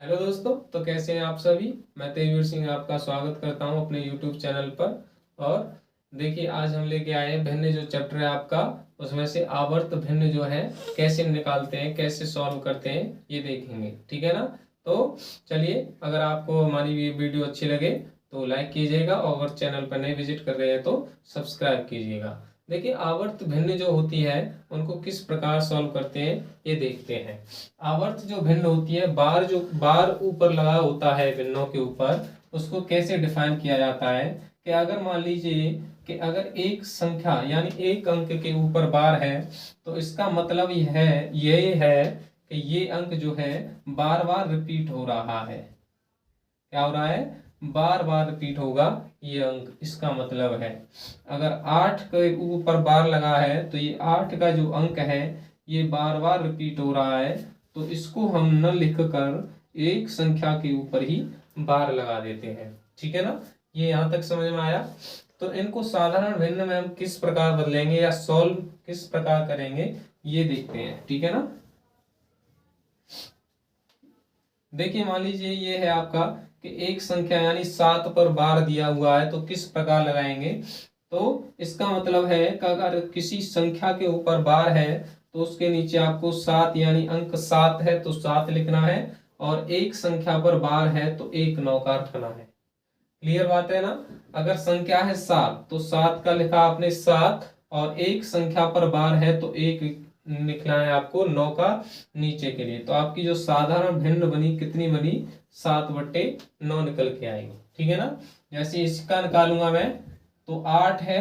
Hello दोस्तों, तो कैसे हैं आप सभी। मैं तेजवीर सिंह आपका स्वागत करता हूं अपने यूट्यूब चैनल पर। और देखिए, आज हम लेके आए हैं भिन्न जो चैप्टर है आपका, उसमें से आवर्त भिन्न जो है कैसे निकालते हैं, कैसे सॉल्व करते हैं, ये देखेंगे। ठीक है ना। तो चलिए, अगर आपको हमारी ये वीडियो अच्छी लगे तो लाइक कीजिएगा, और अगर चैनल पर नए विजिट कर रहे हैं तो सब्सक्राइब कीजिएगा। देखिए, आवर्त भिन्न जो होती है उनको किस प्रकार सॉल्व करते हैं ये देखते हैं। आवर्त जो भिन्न होती है, बार ऊपर लगा होता है भिन्नों के ऊपर, उसको कैसे डिफाइन किया जाता है कि अगर मान लीजिए कि अगर एक संख्या यानी एक अंक के ऊपर बार है, तो इसका मतलब ये है कि ये अंक जो है बार बार रिपीट हो रहा है। क्या हो रहा है? बार बार रिपीट होगा ये अंक, इसका मतलब है। अगर 8 के ऊपर बार लगा है तो ये 8 का जो अंक है ये बार बार रिपीट हो रहा है, तो इसको हम न लिख कर एक संख्या के ऊपर ही बार लगा देते हैं। ठीक है ना। ये यहां तक समझ में आया। तो इनको साधारण भिन्न में हम किस प्रकार बदलेंगे या सॉल्व किस प्रकार करेंगे ये देखते हैं। ठीक है ना। देखिए, मान लीजिए ये है आपका कि एक संख्या यानी 7 पर बार दिया हुआ है, तो किस प्रकार लगाएंगे। तो इसका मतलब है कि अगर किसी संख्या के ऊपर बार है तो उसके नीचे आपको 7 यानी अंक 7 है तो 7 लिखना है, और एक संख्या पर बार है तो एक नौका रखना है। क्लियर बात है ना। अगर संख्या है 7 तो 7 का लिखा आपने 7, और एक संख्या पर बार है तो एक लिखना है आपको 9 का नीचे के लिए। तो आपकी जो साधारण भिन्न बनी कितनी बनी? 7/9 निकल के आएगी। ठीक है ना। जैसे इसका निकालूंगा मैं तो 8 है,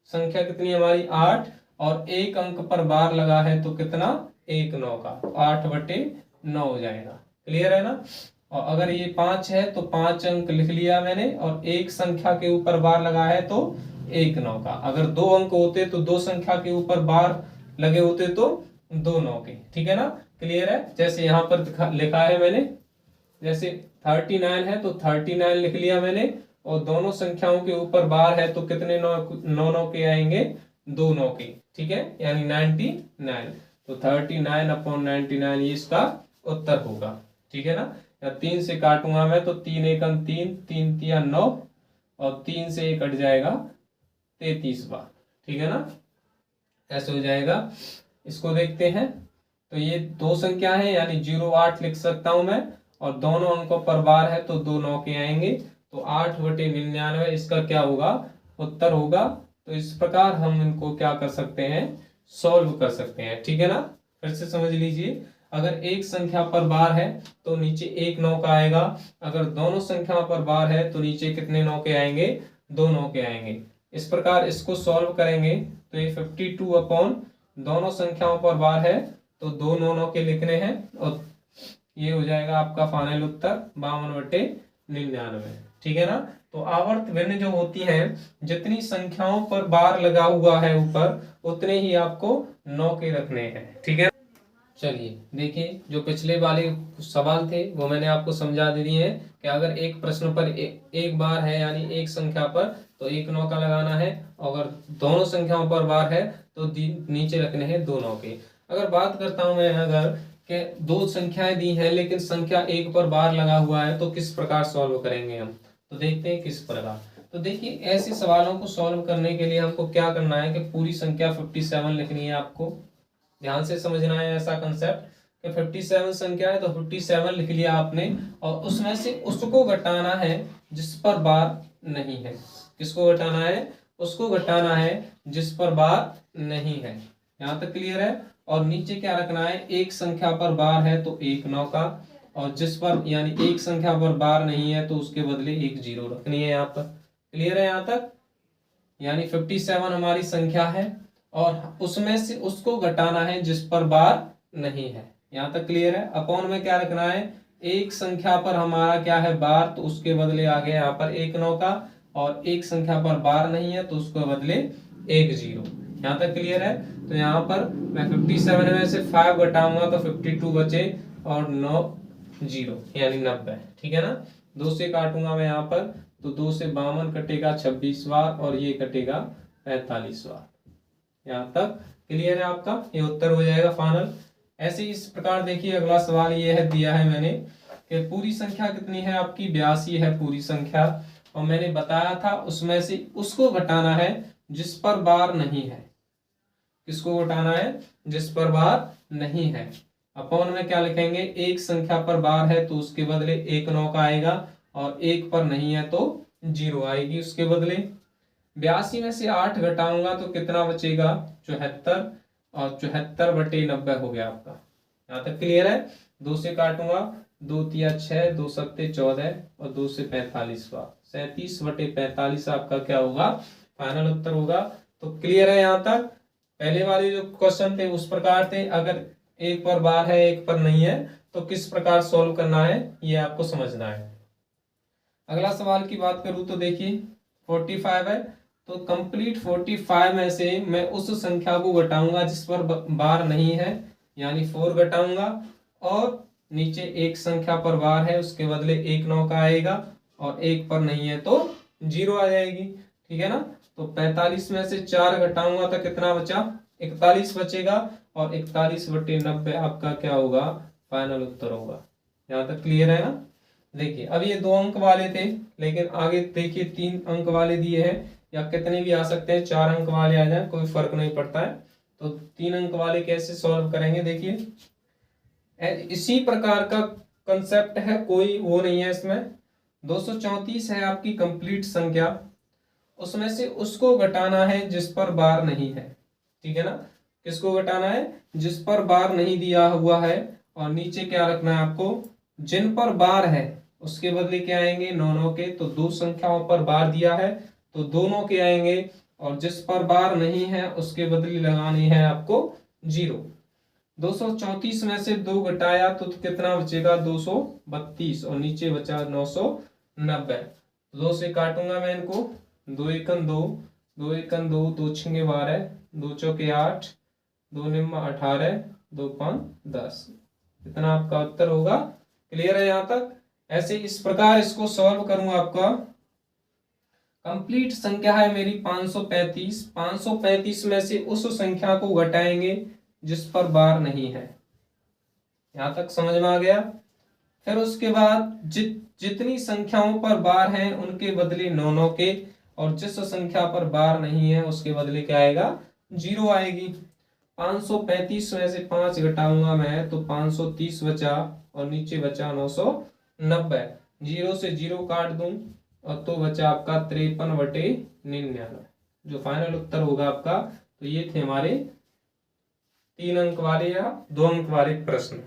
संख्या कितनी हमारी 8, और एक अंक पर बार लगा है तो कितना? एक 9 का, तो 8/9 हो जाएगा। क्लियर है ना। और अगर ये 5 है तो 5 अंक लिख लिया मैंने, और एक संख्या के ऊपर बार लगा है तो एक 9 का। अगर 2 अंक होते तो 2 संख्या के ऊपर बार लगे होते तो 2 9 के। ठीक है ना। क्लियर है। जैसे यहाँ पर लिखा है मैंने, जैसे 39 है तो 39 लिख लिया मैंने, और दोनों संख्याओं के ऊपर बार है तो कितने नौ नौ नौ के आएंगे? 2 9 के। ठीक है, यानी 99। तो 39/99 ये इसका उत्तर होगा। ठीक है ना। या 3 से काटूंगा मैं तो 3 एकम 3, 3 तिया 9, और 3 से 1 कट जाएगा 33 बार। ठीक है ना। ऐसे हो जाएगा। इसको देखते हैं। तो ये दो संख्या है यानी 0 8 लिख सकता हूं मैं, और दोनों अंकों पर बार है तो 2 9 के आएंगे, तो 8/99 इसका क्या होगा? उत्तर होगा। तो इस प्रकार हम इनको क्या कर सकते हैं? सॉल्व कर सकते हैं। ठीक है ना। फिर से समझ लीजिए, अगर एक संख्या पर बार है तो नीचे एक 9 का आएगा, अगर दोनों संख्याओं पर बार है तो नीचे कितने 9 के आएंगे? 2 9 के आएंगे। इस प्रकार इसको सॉल्व करेंगे तो ये 52 अपॉन दोनों संख्याओं पर बार है तो 2 9 9 के लिखने हैं, और ये हो जाएगा आपका फाइनल उत्तर 52/99। ठीक है ना। तो आवर्त भिन्न जो होती है, जितनी संख्याओं पर बार लगा हुआ है ऊपर, उतने ही आपको 9 के रखने हैं। ठीक है। चलिए देखिए, जो पिछले वाले सवाल थे वो मैंने आपको समझा दे दिए हैं कि अगर एक प्रश्न पर एक बार है यानी एक संख्या पर तो एक 9 का लगाना है, और अगर दोनों संख्याओं पर बार है तो नीचे रखने हैं 2 9 के। अगर बात करता हूं मैं, अगर के दो संख्याएं दी हैं लेकिन संख्या एक पर बार लगा हुआ है, तो किस प्रकार सॉल्व करेंगे हम। तो देखते हैं किस प्रकार। तो देखिए, ऐसे सवालों को सॉल्व करने के लिए हमको क्या करना है कि पूरी संख्या 57 लिखनी है। आपको ध्यान से समझना है ऐसा कंसेप्ट कि 57 संख्या है तो 57 लिख लिया आपने, और उसमें से उसको घटाना है जिस पर बार नहीं है। किसको घटाना है? उसको घटाना है जिस पर बार नहीं है। यहां तक क्लियर है। और नीचे क्या रखना है? एक संख्या पर बार है तो एक 9 का, और जिस पर यानी एक संख्या पर बार नहीं है तो उसके बदले एक 0 रखनी है यहाँ पर। क्लियर है यहाँ तक। यानी 57 हमारी संख्या है, और उसमें से उसको घटाना है जिस पर बार नहीं है। यहां तक क्लियर है। अपॉन में क्या रखना है? एक संख्या पर हमारा क्या है? बार, तो उसके बदले आ गया यहाँ पर एक 9 का, और एक संख्या पर बार नहीं है तो उसके बदले एक 0। यहां तक क्लियर है। तो यहाँ पर मैं 57 में से 5 घटाऊंगा तो 52 बचे, और 9 0 यानी 90। ठीक है ना। 2 से काटूंगा मैं यहाँ पर तो 2 से 52 कटेगा 26 बार, और ये कटेगा 45 बार। यहाँ तक क्लियर है आपका। ये उत्तर हो जाएगा फाइनल। ऐसे इस प्रकार देखिए, अगला सवाल ये है, दिया है मैंने कि पूरी संख्या कितनी है आपकी, 82 है पूरी संख्या, और मैंने बताया था उसमें से उसको घटाना है जिस पर बार नहीं है। किसको घटाना है, जिस पर बार नहीं है। अपॉन में क्या लिखेंगे, एक संख्या पर बार है तो उसके बदले 1 9 का आएगा, और एक पर नहीं है तो 0 आएगी उसके बदले। 82 में से 8 घटाऊंगा तो कितना बचेगा, 74, और 74/90 हो गया आपका। यहाँ तक क्लियर है। 2 से काटूंगा, 2 तिया 6, 2 सत्ते 14, और 2 से 45 हुआ, 37/45 आपका क्या होगा, फाइनल उत्तर होगा। तो क्लियर है यहाँ तक। पहले वाले जो क्वेश्चन थे उस प्रकार थे, अगर एक पर बार है एक पर नहीं है तो किस प्रकार सॉल्व करना है ये आपको समझना है। अगला सवाल की बात करूं तो देखिए 45 है, तो कंप्लीट 45 में से मैं उस संख्या को घटाऊंगा जिस पर बार नहीं है, यानी 4 घटाऊंगा, और नीचे एक संख्या पर बार है उसके बदले 1 9 का आएगा, और एक पर नहीं है तो 0 आ जाएगी। ठीक है ना। तो 45 में से 4 घटाऊंगा तो कितना बचा, 41 बचेगा, और 41/90 आपका क्या होगा, फाइनल उत्तर होगा। यहाँ तक क्लियर है ना। देखिए अब ये 2 अंक वाले थे, लेकिन आगे देखिए 3 अंक वाले दिए हैं, या कितने भी आ सकते हैं, 4 अंक वाले आ जाए कोई फर्क नहीं पड़ता है। तो 3 अंक वाले कैसे सॉल्व करेंगे, देखिए इसी प्रकार का कंसेप्ट है, कोई वो नहीं है इसमें। 234 है आपकी कंप्लीट संख्या, उसमें से उसको घटाना है जिस पर बार नहीं है। ठीक है ना। किसको घटाना है, जिस पर बार नहीं दिया हुआ है, और नीचे क्या रखना है आपको, जिन पर बार है उसके बदले क्या आएंगे, 9 9 के। तो 2 संख्याओं पर बार दिया है तो दोनों के आएंगे, और जिस पर बार नहीं है उसके बदले लगानी है आपको 0। 234 में से 2 घटाया तो कितना बचेगा, 232, और नीचे बचा 990। 2 से काटूंगा मैं इनको, 2 एकन 2, 2 एकन 2, 2 छिंगे 12, 2 चौके 8, 2 निम्मा 18, 2 5 10। इतना आपका उत्तर होगा। क्लियर है यहाँ तक। ऐसे इस प्रकार इसको सॉल्व करूंगा। आपका कंप्लीट संख्या है मेरी 535, 535 में से उस संख्या को घटाएंगे जिस पर बार नहीं है। यहां तक समझ में आ गया। फिर उसके बाद जितनी संख्याओं पर बार हैं उनके बदले 9 9 के, और जिस संख्या पर बार नहीं है उसके बदले क्या आएगा, 0 आएगी। 535 में से 5 घटाऊंगा मैं तो 530 बचा, और नीचे बचा 990। 0 से 0 काट दूं और तो बचा आपका 53/99, जो फाइनल उत्तर होगा आपका। तो ये थे हमारे 3 अंक वाले या 2 अंक वाले प्रश्न।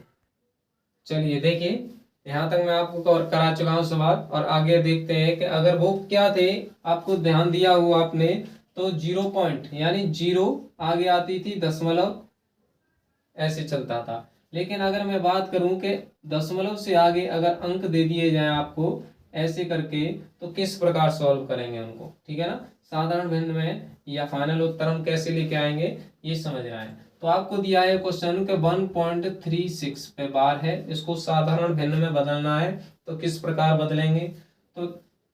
चलिए देखिए यहां तक मैं आपको कवर करा चुका हूं सवाल, और आगे देखते हैं कि अगर वो क्या थे, आपको ध्यान दिया हुआ आपने तो 0 पॉइंट यानी 0 आगे आती थी, दशमलव ऐसे चलता था। लेकिन अगर मैं बात करूं कि दशमलव से आगे अगर अंक दे दिए जाए आपको ऐसे करके, तो किस प्रकार सॉल्व करेंगे उनको। ठीक है ना। साधारण भिन्न में या फाइनल उत्तर हम कैसे लेके आएंगे ये समझना है। तो आपको दिया है क्वेश्चन के 1.36 पे बार है, इसको साधारण भिन्न में बदलना है, तो किस प्रकार बदलेंगे। तो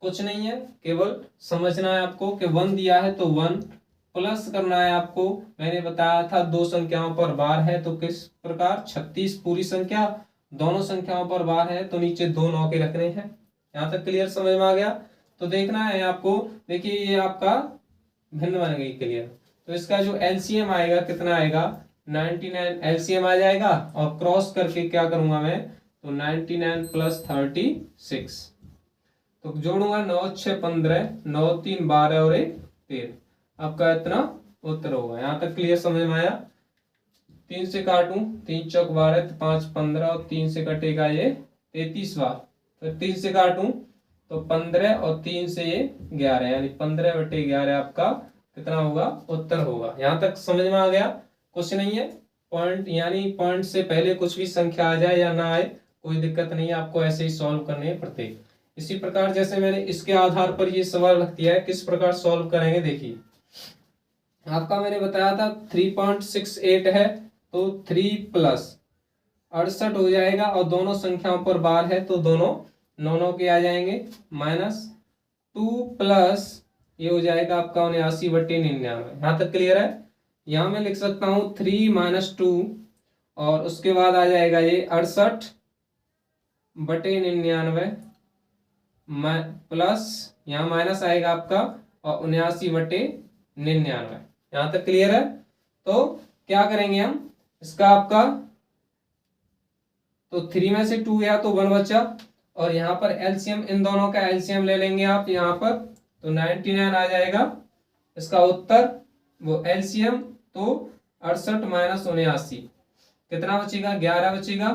कुछ नहीं है, केवल समझना है आपको कि 1 दिया है तो 1 प्लस करना है आपको। मैंने बताया था 2 संख्याओं पर बार है तो किस प्रकार, 36 पूरी संख्या, दोनों संख्याओं पर बार है तो नीचे 2 9 के रखने हैं। यहाँ तक क्लियर समझ में आ गया। तो देखना है आपको, देखिए ये आपका भिन्न बन गई क्लियर। तो इसका जो एलसीएम आएगा कितना आएगा, 99 एलसीएम आ जाएगा, और क्रॉस करके क्या करूंगा मैं, तो 99 + 36, तो जोड़ूंगा 9 6 15, 9 3 12 और 1 13, आपका इतना उत्तर होगा। यहाँ तक क्लियर समझ में आया। 3 से काटूं, 3 चौक 12, 5 15, और 3 से कटेगा ये 33 बार। फिर 3 से काटूं तो 15, और 3 से ये 11, यानी 15/11 आपका कितना होगा, उत्तर होगा। यहाँ तक समझ में आ गया। कुछ नहीं है, पॉइंट यानी पॉइंट से पहले कुछ भी संख्या आ जाए या ना आए कोई दिक्कत नहीं है, आपको ऐसे ही सॉल्व करने हैं प्रत्येक। इसी प्रकार जैसे मैंने इसके आधार पर ये सवाल रख दिया है, किस प्रकार सॉल्व करेंगे। देखिए आपका मैंने बताया था 3.68 है तो 3 + 68 हो जाएगा, और दोनों संख्याओं पर बार है तो दोनों 9 9 के आ जाएंगे, -2 प्लस ये हो जाएगा आपका 79/99। यहाँ तक क्लियर है। यहाँ मैं लिख सकता हूँ 3 - 2, और उसके बाद आ जाएगा ये 68, बटे 99 प्लस यहाँ माइनस आएगा आपका और 79/99। यहाँ तक क्लियर है। तो क्या करेंगे हम इसका आपका, तो 3 में से 2 गया तो 1 बचा, और यहाँ पर एलसीएम, इन दोनों का एलसीएम ले लेंगे आप यहाँ पर, तो 99 आ जाएगा इसका उत्तर। वो एलसीएम तो 68 माइनस 79 कितना बचेगा, 11 बचेगा,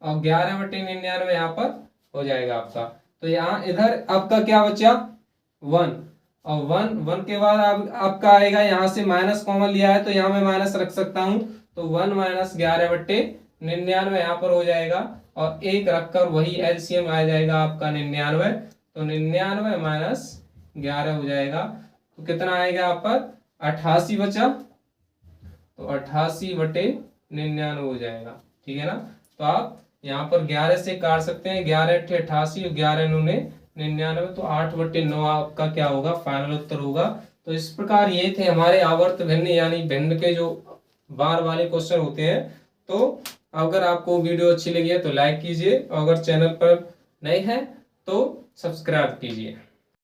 और 11/99 यहाँ पर हो जाएगा आपका। तो यहाँ इधर आपका क्या बचा 1, और 1 के बाद आपका आएगा, यहाँ से माइनस कॉमन लिया है तो यहाँ मैं माइनस रख सकता हूँ, तो 1 माइनस 11/99 यहाँ पर हो जाएगा, और 1 रखकर वही एलसीएम आ जाएगा आपका 99, तो 99 माइनस 11 हो जाएगा, तो कितना आएगा आप पर 88 बचा, तो 88/99 हो जाएगा। ठीक है ना। तो आप यहाँ पर 11 से काट सकते हैं, 11 × 88 और 11 × 99, तो 8/9 आपका क्या होगा, फाइनल उत्तर होगा। तो इस प्रकार ये थे हमारे आवर्त भिन्न यानी भिन्न के जो बार वाले क्वेश्चन होते हैं। तो अगर आपको वीडियो अच्छी लगी है तो लाइक कीजिए, और अगर चैनल पर नए हैं तो सब्सक्राइब कीजिए।